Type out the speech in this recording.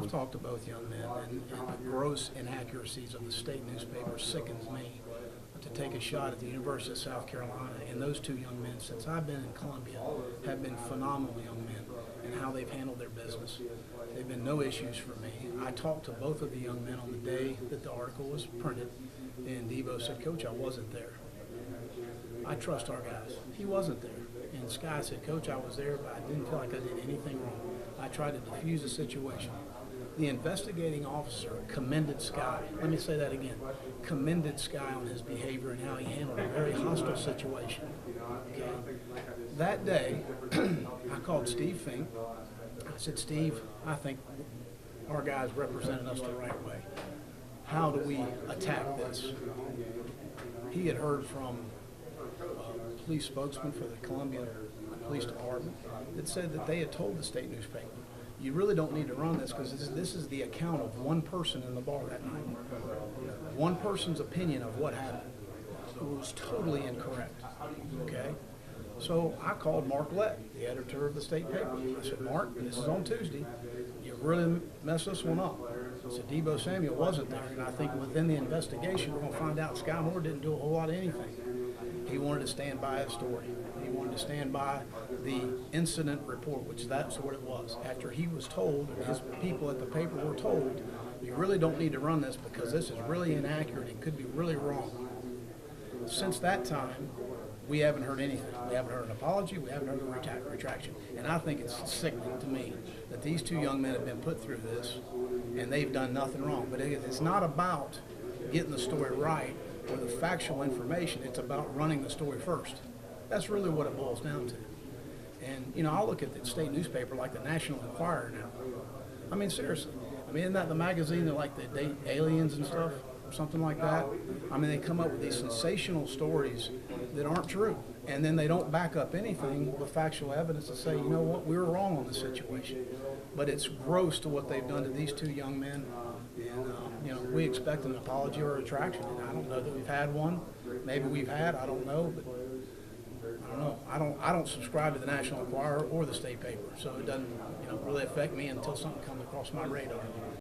I've talked to both young men, and the gross inaccuracies of the state newspaper sickens me. To take a shot at the University of South Carolina, and those two young men, since I've been in Columbia, have been phenomenal young men in how they've handled their business. They've been no issues for me. I talked to both of the young men on the day that the article was printed, and Debo said, "Coach, I wasn't there. I trust our guys." He wasn't there. And Sky said, "Coach, I was there, but I didn't feel like I did anything wrong. I tried to defuse the situation." The investigating officer commended Sky. Let me say that again. Commended Sky on his behavior and how he handled a very hostile situation. Okay. That day, I called Steve Fink. I said, "Steve, I think our guys represented us the right way. How do we attack this?" He had heard from a police spokesman for the Columbia Police Department that said that they had told the state newspaper, "You really don't need to run this because this is the account of one person in the bar that night. One person's opinion of what happened. It was totally incorrect." Okay? So I called Mark Lett, the editor of the state paper. I said, "Mark, this is on Tuesday. You really messed this one up." I said, "Debo Samuel wasn't there, and I think within the investigation we're going to find out Sky Moore didn't do a whole lot of anything." He wanted to stand by his story. He wanted to stand by the incident report, which that's what it was. After he was told, and his people at the paper were told, "You really don't need to run this because this is really inaccurate. It could be really wrong." Since that time, we haven't heard anything. We haven't heard an apology. We haven't heard a retraction. And I think it's sickening to me that these two young men have been put through this, and they've done nothing wrong. But it's not about getting the story right or the factual information. It's about running the story first. That's really what it boils down to. And, you know, I'll look at the state newspaper like the National Enquirer now. I mean, seriously. I mean, isn't that the magazine that like they date aliens and stuff? Something like that. I mean, they come up with these sensational stories that aren't true. And then they don't back up anything with factual evidence to say, "You know what, we were wrong on the situation." But it's gross to what they've done to these two young men. And, you know, we expect an apology or a retraction. And I don't know that we've had one. Maybe we've had, I don't know. But I don't know. I don't subscribe to the National Enquirer or the state paper. So it doesn't, you know, really affect me until something comes across my radar.